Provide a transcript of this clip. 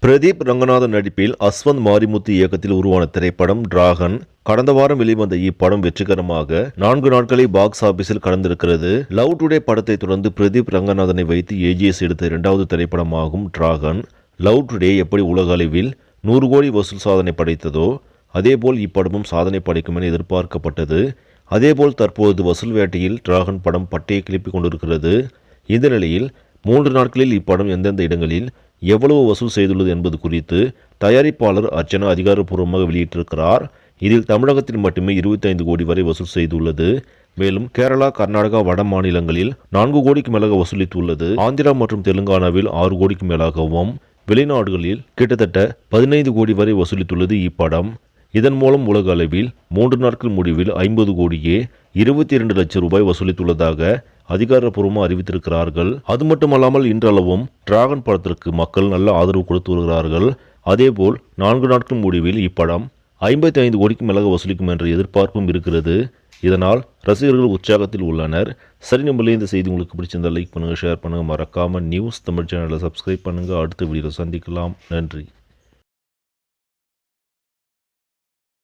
பிரதீப் ரங்கநாதன் நடிப்பில் அஸ்வந்த் மாரிமுத்து இயக்கத்தில் உருவான திரைப்படம் டிராகன். கடந்த வாரம் வெளிவந்த இப்படம் வெற்றிகரமாக 4 நாட்களை பாக்ஸ் ஆபீஸில் கடந்திருக்கிறது. லவ் டுடே படத்தை தொடர்ந்து பிரதீப் ரங்கநாதனை வைத்து ஏஜிஎஸ் எடுத்த இரண்டாவது திரைப்படமாகும் டிராகன். லவ் டுடே எப்படி உலக அளவில் 100 கோடி வசூல் சாதனை படைத்ததோ அதேபோல் இப்படமும் சாதனை படைக்கும் என எதிர்பார்க்கப்பட்டது. அதேபோல் தற்போது வசூல் வேட்டையில் டிராகன் படம் பட்டையை கிளப்பிக் கொண்டிருக்கிறது. இந்த நிலையில் 3 நாட்களில் இப்படம் எந்தெந்த இடங்களில் எவ்வளவு வசூல் செய்துள்ளது என்பது குறித்து தயாரிப்பாளர் அர்ச்சனா அதிகாரப்பூர்வமாக வெளியிட்டிருக்கிறார். இதில் தமிழகத்தில் மட்டுமே 25 கோடி வரை வசூல் செய்துள்ளது. மேலும் கேரளா, கர்நாடகா, வட மாநிலங்களில் 4 கோடிக்கு மேலாக வசூலித்துள்ளது. ஆந்திரா மற்றும் தெலுங்கானாவில் 6 கோடிக்கு மேலாகவும், வெளிநாடுகளில் கிட்டத்தட்ட 15 கோடி வரை வசூலித்துள்ளது இப்படம். இதன் மூலம் உலக அளவில் 3 நாட்கள் முடிவில் 50 கோடியே 22 லட்சம் ரூபாய் வசூலித்துள்ளதாக அதிகாரப்பூர்வமாக அறிவித்திருக்கிறார்கள். அது மட்டுமல்லாமல் இன்றளவும் டிராகன் படத்திற்கு மக்கள் நல்ல ஆதரவு கொடுத்து வருகிறார்கள். அதேபோல் 4 நாட்கள் முடிவில் இப்படம் 55 கோடிக்கு மேலாக வசூலிக்கும் என்ற எதிர்பார்ப்பும் இருக்கிறது. இதனால் ரசிகர்கள் உற்சாகத்தில் உள்ளனர். சரி, நம்மளே இந்த செய்தி உங்களுக்கு பிடிச்சிருந்தால் லைக் பண்ணுங்கள், ஷேர் பண்ணுங்கள். மறக்காமல் நியூஸ் தமிழ் சேனலை சப்ஸ்கிரைப் பண்ணுங்கள். அடுத்த வீடியோவில் சந்திக்கலாம். நன்றி.